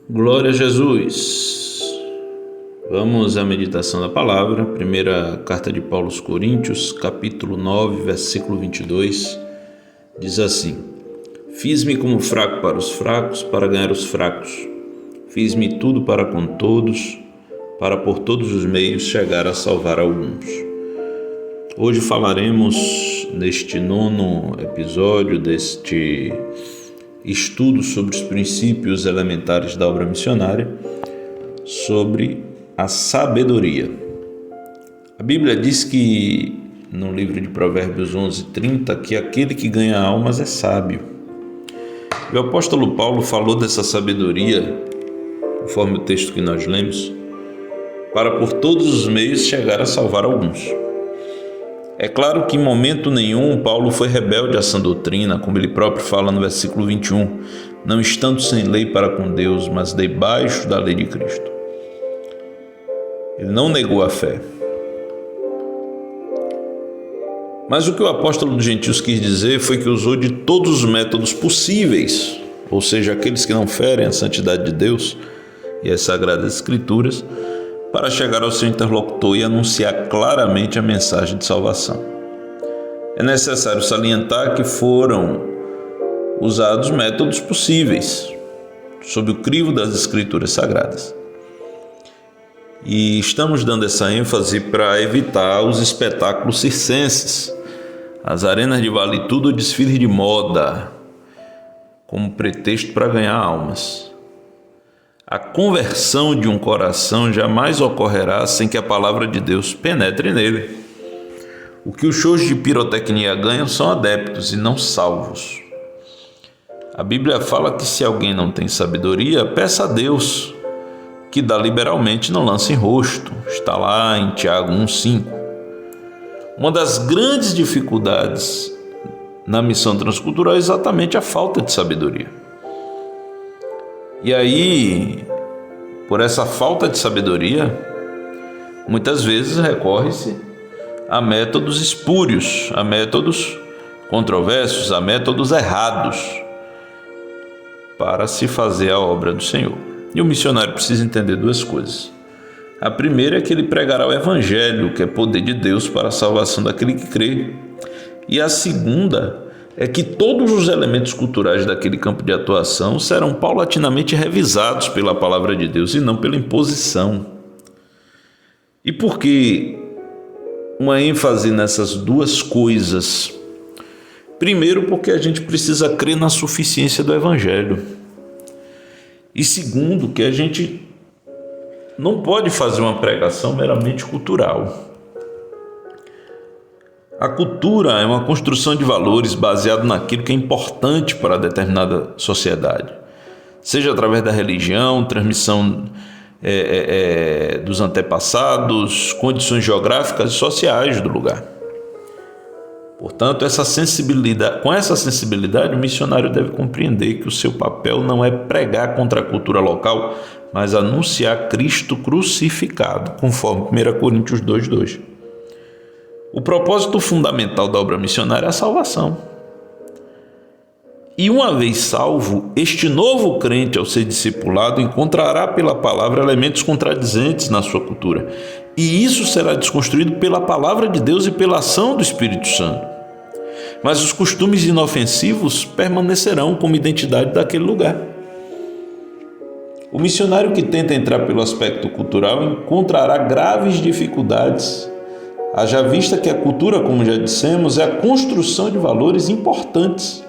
Glória a Jesus. Vamos à meditação da palavra. Primeira carta de Paulo aos Coríntios, capítulo 9, versículo 22, diz assim: Fiz-me como fraco para os fracos, para ganhar os fracos. Fiz-me tudo para com todos, para por todos os meios chegar a salvar alguns. Hoje falaremos, neste 9º episódio deste estudo sobre os princípios elementares da obra missionária, sobre a sabedoria. A Bíblia diz que, no livro de Provérbios 11:30, que aquele que ganha almas é sábio. E o apóstolo Paulo falou dessa sabedoria, conforme o texto que nós lemos, para por todos os meios chegar a salvar alguns. É claro que em momento nenhum Paulo foi rebelde à sã doutrina, como ele próprio fala no versículo 21, não estando sem lei para com Deus, mas debaixo da lei de Cristo. Ele não negou a fé. Mas o que o apóstolo dos gentios quis dizer foi que usou de todos os métodos possíveis, ou seja, aqueles que não ferem a santidade de Deus e as sagradas escrituras, para chegar ao seu interlocutor e anunciar claramente a mensagem de salvação. É necessário salientar que foram usados métodos possíveis, sob o crivo das escrituras sagradas. E estamos dando essa ênfase para evitar os espetáculos circenses, as arenas de vale tudo ou desfile de moda, como pretexto para ganhar almas. A conversão de um coração jamais ocorrerá sem que a palavra de Deus penetre nele. O que os shows de pirotecnia ganham são adeptos e não salvos. A Bíblia fala que se alguém não tem sabedoria, peça a Deus, que dá liberalmente, não lança em rosto. Está lá em Tiago 1:5. Uma das grandes dificuldades na missão transcultural é exatamente a falta de sabedoria. E aí, por essa falta de sabedoria, muitas vezes recorre-se a métodos espúrios, a métodos controversos, a métodos errados para se fazer a obra do Senhor. E o missionário precisa entender duas coisas. A primeira é que ele pregará o Evangelho, que é poder de Deus para a salvação daquele que crê. E a segunda é que todos os elementos culturais daquele campo de atuação serão paulatinamente revisados pela palavra de Deus e não pela imposição. E por que uma ênfase nessas duas coisas? Primeiro, porque a gente precisa crer na suficiência do Evangelho. E segundo, que a gente não pode fazer uma pregação meramente cultural. A cultura é uma construção de valores baseado naquilo que é importante para determinada sociedade, seja através da religião, transmissão dos antepassados, condições geográficas e sociais do lugar. Portanto, com essa sensibilidade, o missionário deve compreender que o seu papel não é pregar contra a cultura local, mas anunciar Cristo crucificado, conforme 1 Coríntios 2:2. O propósito fundamental da obra missionária é a salvação. E uma vez salvo, este novo crente, ao ser discipulado, encontrará pela palavra elementos contradizentes na sua cultura. E isso será desconstruído pela palavra de Deus e pela ação do Espírito Santo. Mas os costumes inofensivos permanecerão como identidade daquele lugar. O missionário que tenta entrar pelo aspecto cultural encontrará graves dificuldades, haja vista que a cultura, como já dissemos, é a construção de valores importantes.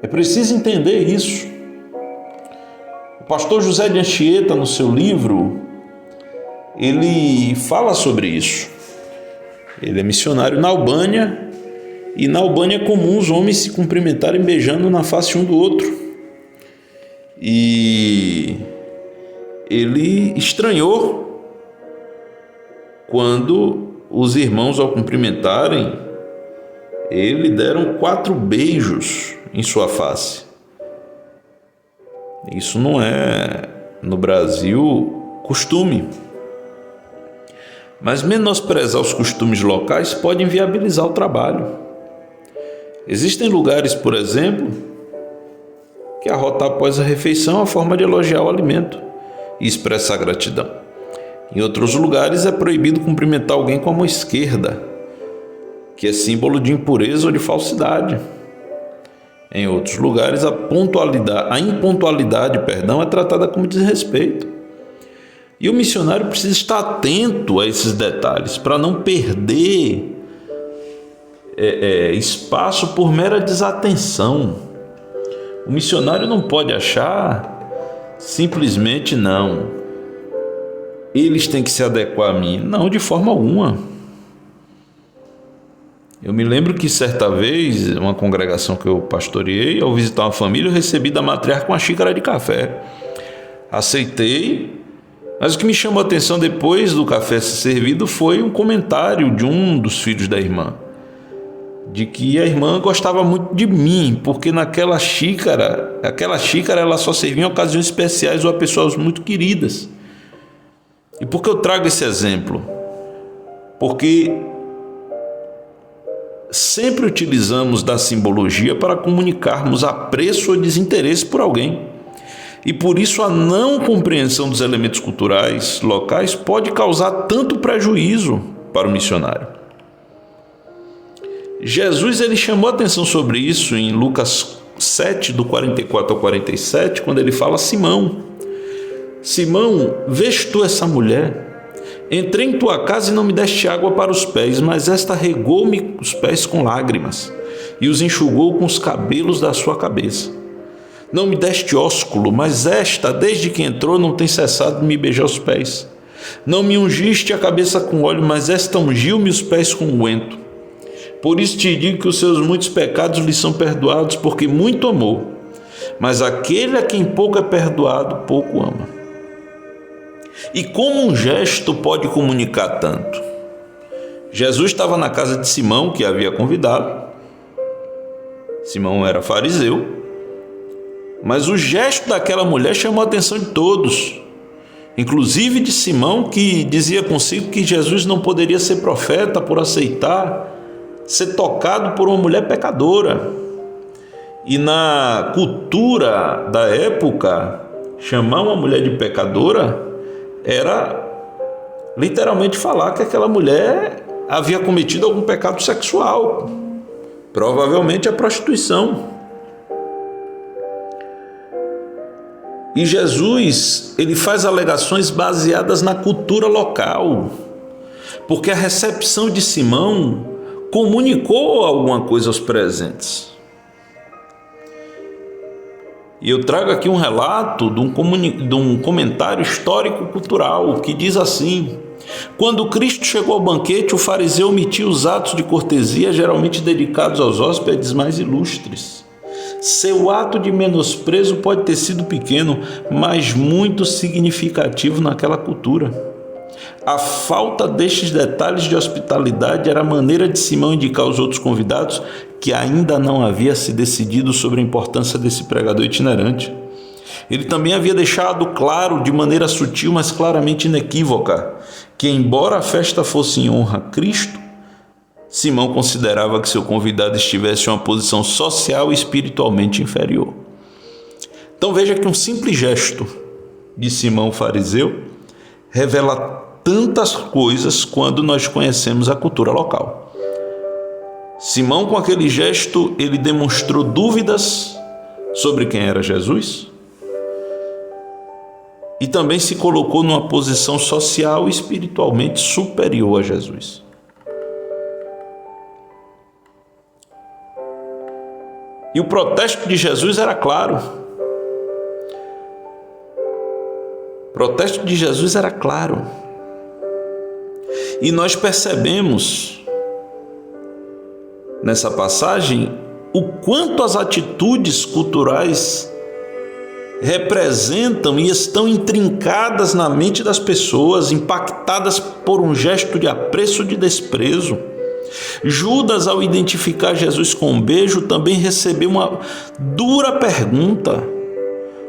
É preciso entender isso. O pastor José de Anchieta, no seu livro, ele fala sobre isso. Ele é missionário na Albânia, e na Albânia é comum os homens se cumprimentarem beijando na face um do outro. E ele estranhou quando os irmãos, ao cumprimentarem, ele deram 4 beijos em sua face. Isso não é, no Brasil, costume. Mas menosprezar os costumes locais pode inviabilizar o trabalho. Existem lugares, por exemplo, que arrota após a refeição é a forma de elogiar o alimento e expressar gratidão. Em outros lugares é proibido cumprimentar alguém com a mão esquerda, que é símbolo de impureza ou de falsidade. Em outros lugares, a impontualidade é tratada como desrespeito. E o missionário precisa estar atento a esses detalhes para não perder espaço por mera desatenção. O missionário não pode achar simplesmente não. Eles têm que se adequar a mim. Não, de forma alguma. Eu me lembro que certa vez, uma congregação que eu pastoreei, ao visitar uma família, eu recebi da matriarca uma xícara de café. Aceitei, mas o que me chamou a atenção depois do café ser servido foi um comentário de um dos filhos da irmã, de que a irmã gostava muito de mim, porque aquela xícara ela só servia em ocasiões especiais ou a pessoas muito queridas. E por que eu trago esse exemplo? Porque sempre utilizamos da simbologia para comunicarmos apreço ou desinteresse por alguém. E por isso a não compreensão dos elementos culturais locais pode causar tanto prejuízo para o missionário. Jesus ele chamou a atenção sobre isso em Lucas 7, do 44 ao 47, quando ele fala: Simão, vês tu essa mulher? Entrei em tua casa e não me deste água para os pés, mas esta regou-me os pés com lágrimas e os enxugou com os cabelos da sua cabeça. Não me deste ósculo, mas esta, desde que entrou, não tem cessado de me beijar os pés. Não me ungiste a cabeça com óleo, mas esta ungiu-me os pés com unguento. Por isso te digo que os seus muitos pecados lhe são perdoados, porque muito amou. Mas aquele a quem pouco é perdoado, pouco ama. E como um gesto pode comunicar tanto? Jesus estava na casa de Simão, que havia convidado. Simão era fariseu, mas o gesto daquela mulher chamou a atenção de todos, inclusive de Simão, que dizia consigo que Jesus não poderia ser profeta por aceitar ser tocado por uma mulher pecadora. E na cultura da época, chamar uma mulher de pecadora era literalmente falar que aquela mulher havia cometido algum pecado sexual, provavelmente a prostituição. E Jesus, ele faz alegações baseadas na cultura local, porque a recepção de Simão comunicou alguma coisa aos presentes. E eu trago aqui um relato de um comentário histórico-cultural que diz assim: quando Cristo chegou ao banquete, o fariseu omitia os atos de cortesia geralmente dedicados aos hóspedes mais ilustres. Seu ato de menosprezo pode ter sido pequeno, mas muito significativo naquela cultura. A falta destes detalhes de hospitalidade era a maneira de Simão indicar aos outros convidados que ainda não havia se decidido sobre a importância desse pregador itinerante. Ele também havia deixado claro, de maneira sutil, mas claramente inequívoca, que embora a festa fosse em honra a Cristo, Simão considerava que seu convidado estivesse em uma posição social e espiritualmente inferior. Então veja que um simples gesto de Simão fariseu revela tantas coisas quando nós conhecemos a cultura local. Simão, com aquele gesto, ele demonstrou dúvidas sobre quem era Jesus e também se colocou numa posição social e espiritualmente superior a Jesus. E o protesto de Jesus era claro. O protesto de Jesus era claro. E nós percebemos nessa passagem o quanto as atitudes culturais representam e estão intrincadas na mente das pessoas, impactadas por um gesto de apreço ou de desprezo. Judas, ao identificar Jesus com um beijo, também recebeu uma dura pergunta,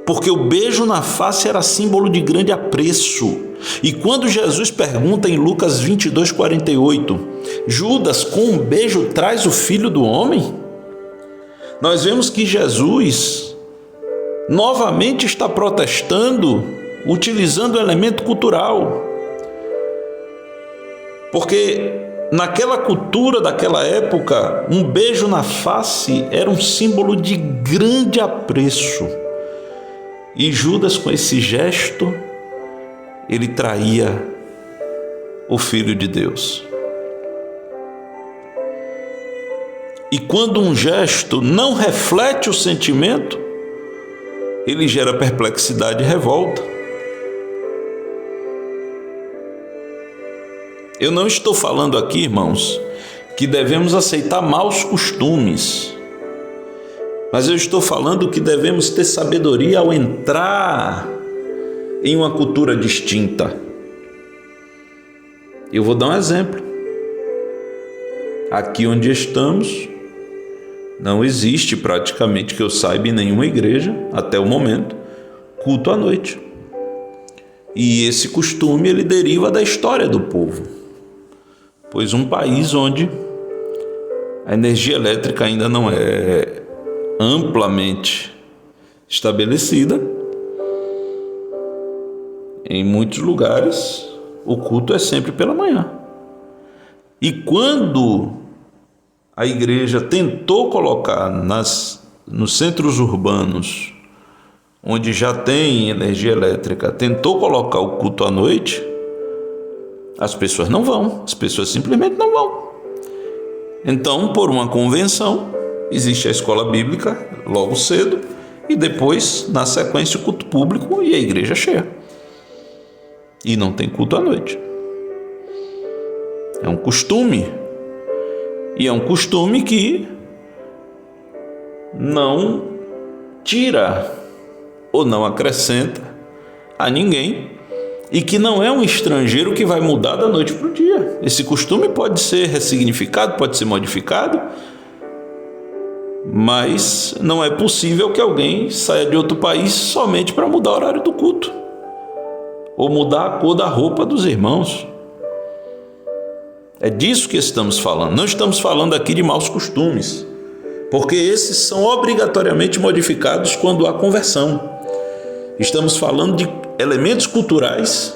porque o beijo na face era símbolo de grande apreço. E quando Jesus pergunta em Lucas 22, 48, Judas, com um beijo traz o Filho do Homem? Nós vemos que Jesus novamente está protestando, utilizando o elemento cultural. Porque naquela cultura daquela época, um beijo na face era um símbolo de grande apreço. E Judas, com esse gesto, ele traía o Filho de Deus. E quando um gesto não reflete o sentimento, ele gera perplexidade e revolta. Eu não estou falando aqui, irmãos, que devemos aceitar maus costumes, mas eu estou falando que devemos ter sabedoria ao entrar em uma cultura distinta. Eu vou dar um exemplo. Aqui onde estamos, não existe praticamente, que eu saiba, em nenhuma igreja, até o momento, culto à noite. E esse costume, ele deriva da história do povo. Pois um país onde a energia elétrica ainda não é amplamente estabelecida, em muitos lugares o culto é sempre pela manhã. E quando a igreja tentou colocar nos centros urbanos, onde já tem energia elétrica, tentou colocar o culto à noite, as pessoas não vão, as pessoas simplesmente não vão. Então, por uma convenção, existe a escola bíblica logo cedo e depois, na sequência, o culto público e a igreja cheia. E não tem culto à noite. É um costume. E é um costume que não tira ou não acrescenta a ninguém e que não é um estrangeiro que vai mudar da noite para o dia. Esse costume pode ser ressignificado, pode ser modificado, mas não é possível que alguém saia de outro país somente para mudar o horário do culto ou mudar a cor da roupa dos irmãos. É disso que estamos falando. Não estamos falando aqui de maus costumes, porque esses são obrigatoriamente modificados quando há conversão. Estamos falando de elementos culturais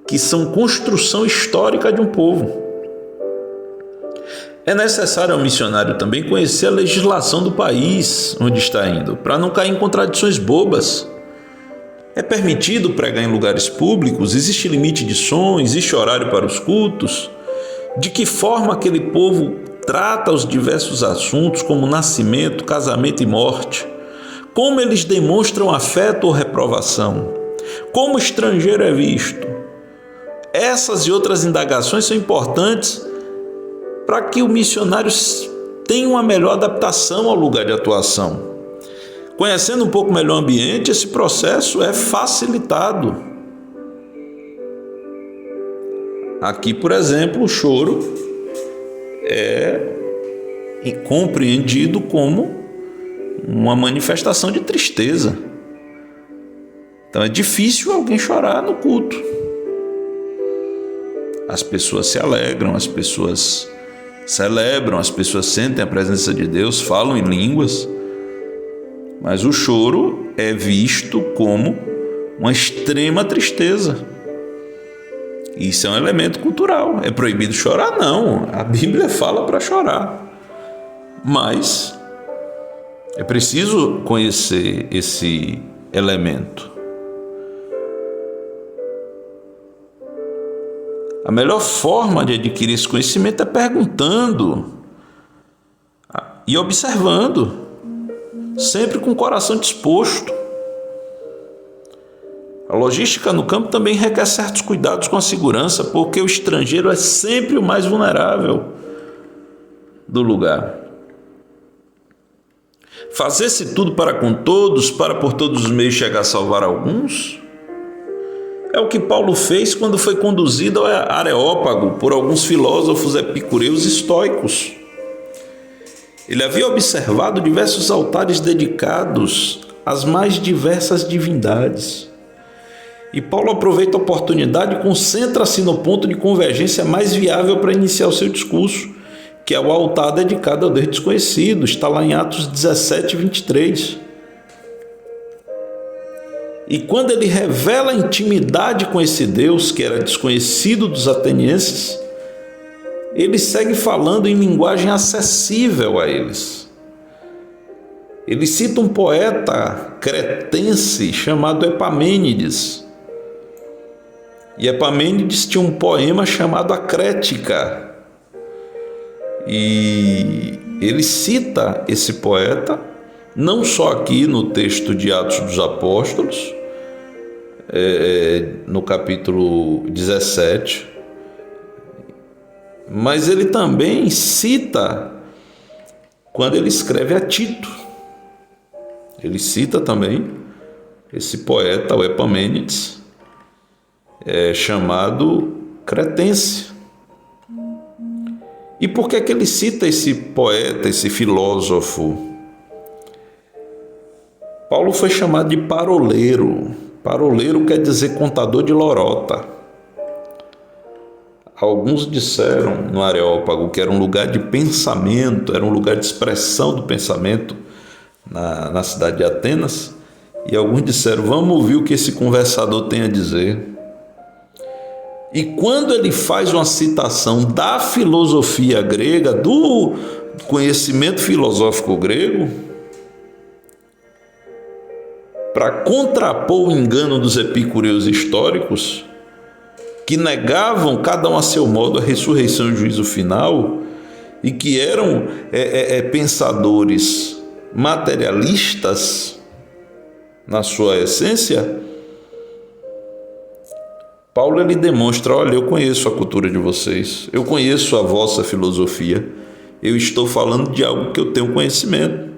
que são construção histórica de um povo. É necessário ao missionário também conhecer a legislação do país onde está indo, para não cair em contradições bobas. É permitido pregar em lugares públicos? Existe limite de som? Existe horário para os cultos? De que forma aquele povo trata os diversos assuntos como nascimento, casamento e morte? Como eles demonstram afeto ou reprovação? Como o estrangeiro é visto? Essas e outras indagações são importantes para que o missionário tenha uma melhor adaptação ao lugar de atuação. Conhecendo um pouco melhor o ambiente, esse processo é facilitado. Aqui, por exemplo, o choro é compreendido como uma manifestação de tristeza. Então é difícil alguém chorar no culto. As pessoas se alegram, as pessoas celebram, as pessoas sentem a presença de Deus, falam em línguas, mas o choro é visto como uma extrema tristeza. Isso é um elemento cultural. É proibido chorar? Não. A Bíblia fala para chorar. Mas é preciso conhecer esse elemento. A melhor forma de adquirir esse conhecimento é perguntando e observando, sempre com o coração disposto. A logística no campo também requer certos cuidados com a segurança, porque o estrangeiro é sempre o mais vulnerável do lugar. Fazer-se tudo para com todos, para por todos os meios chegar a salvar alguns, é o que Paulo fez quando foi conduzido ao Areópago por alguns filósofos epicureus estoicos. Ele havia observado diversos altares dedicados às mais diversas divindades. E Paulo aproveita a oportunidade e concentra-se no ponto de convergência mais viável para iniciar o seu discurso, que é o altar dedicado ao Deus desconhecido. Está lá em Atos 17, 23. E quando ele revela a intimidade com esse Deus, que era desconhecido dos atenienses, ele segue falando em linguagem acessível a eles. Ele cita um poeta cretense chamado Epamênides. E Epamênides tinha um poema chamado A Crética. E ele cita esse poeta, não só aqui no texto de Atos dos Apóstolos, no capítulo 17, mas ele também cita quando ele escreve a Tito. Ele cita também esse poeta, o Epamênides, chamado cretense. E por que ele cita esse poeta, esse filósofo? Paulo foi chamado de paroleiro. Paroleiro quer dizer contador de lorota. Alguns disseram no Areópago que era um lugar de pensamento, era um lugar de expressão do pensamento na cidade de Atenas. E alguns disseram, vamos ouvir o que esse conversador tem a dizer. E quando ele faz uma citação da filosofia grega, do conhecimento filosófico grego, para contrapor o engano dos epicureus históricos, que negavam, cada um a seu modo, a ressurreição e o juízo final, e que eram pensadores materialistas na sua essência, Paulo ele demonstra, olha, eu conheço a cultura de vocês, eu conheço a vossa filosofia, eu estou falando de algo que eu tenho conhecimento.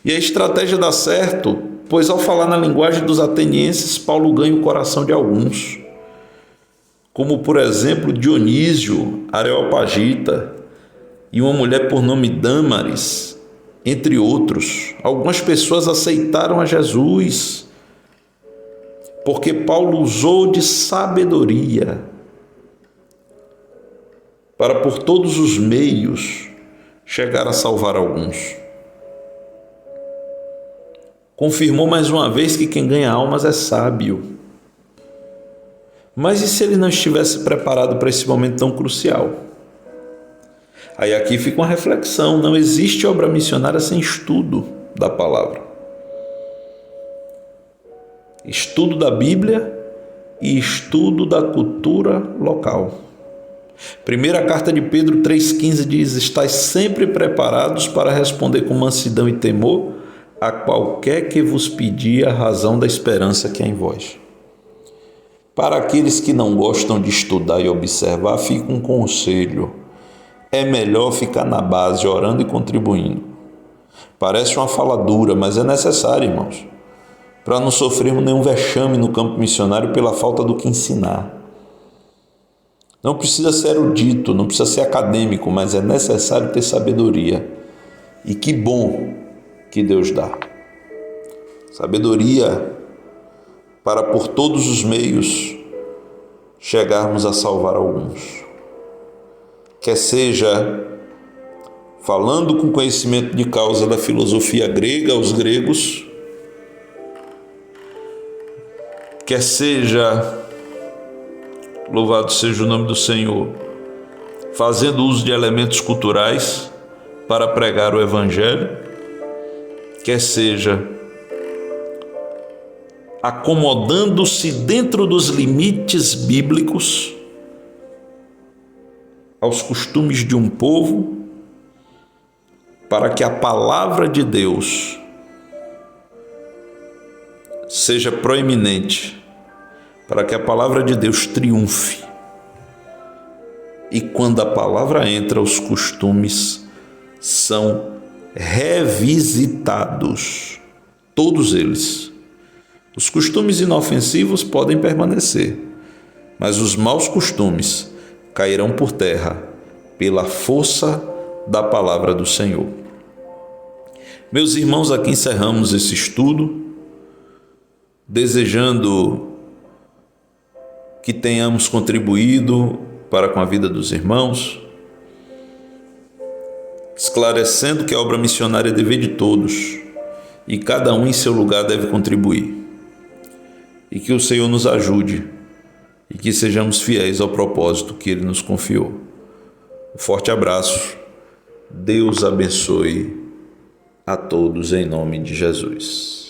E a estratégia dá certo, pois ao falar na linguagem dos atenienses, Paulo ganha o coração de alguns, como por exemplo Dionísio, Areopagita e uma mulher por nome Dâmaris, entre outros. Algumas pessoas aceitaram a Jesus, porque Paulo usou de sabedoria para por todos os meios chegar a salvar alguns. Confirmou mais uma vez que quem ganha almas é sábio. Mas e se ele não estivesse preparado para esse momento tão crucial? Aí aqui fica uma reflexão, não existe obra missionária sem estudo da palavra. Estudo da Bíblia e estudo da cultura local. Primeira carta de Pedro 3,15 diz, estais sempre preparados para responder com mansidão e temor a qualquer que vos pedir a razão da esperança que há em vós. Para aqueles que não gostam de estudar e observar, fica um conselho. É melhor ficar na base, orando e contribuindo. Parece uma fala dura, mas é necessário, irmãos, para não sofrermos nenhum vexame no campo missionário pela falta do que ensinar. Não precisa ser erudito, não precisa ser acadêmico, mas é necessário ter sabedoria. E que bom que Deus dá. Sabedoria para por todos os meios chegarmos a salvar alguns. Quer seja falando com conhecimento de causa da filosofia grega aos gregos, quer seja, louvado seja o nome do Senhor, fazendo uso de elementos culturais para pregar o Evangelho, quer seja acomodando-se dentro dos limites bíblicos aos costumes de um povo, para que a palavra de Deus seja proeminente, para que a palavra de Deus triunfe. E quando a palavra entra, os costumes são revisitados, todos eles. Os costumes inofensivos podem permanecer, mas os maus costumes cairão por terra pela força da palavra do Senhor. Meus irmãos, aqui encerramos esse estudo, desejando que tenhamos contribuído para com a vida dos irmãos, esclarecendo que a obra missionária é dever de todos e cada um em seu lugar deve contribuir. e que o Senhor nos ajude e que sejamos fiéis ao propósito que Ele nos confiou. Um forte abraço, Deus abençoe a todos em nome de Jesus.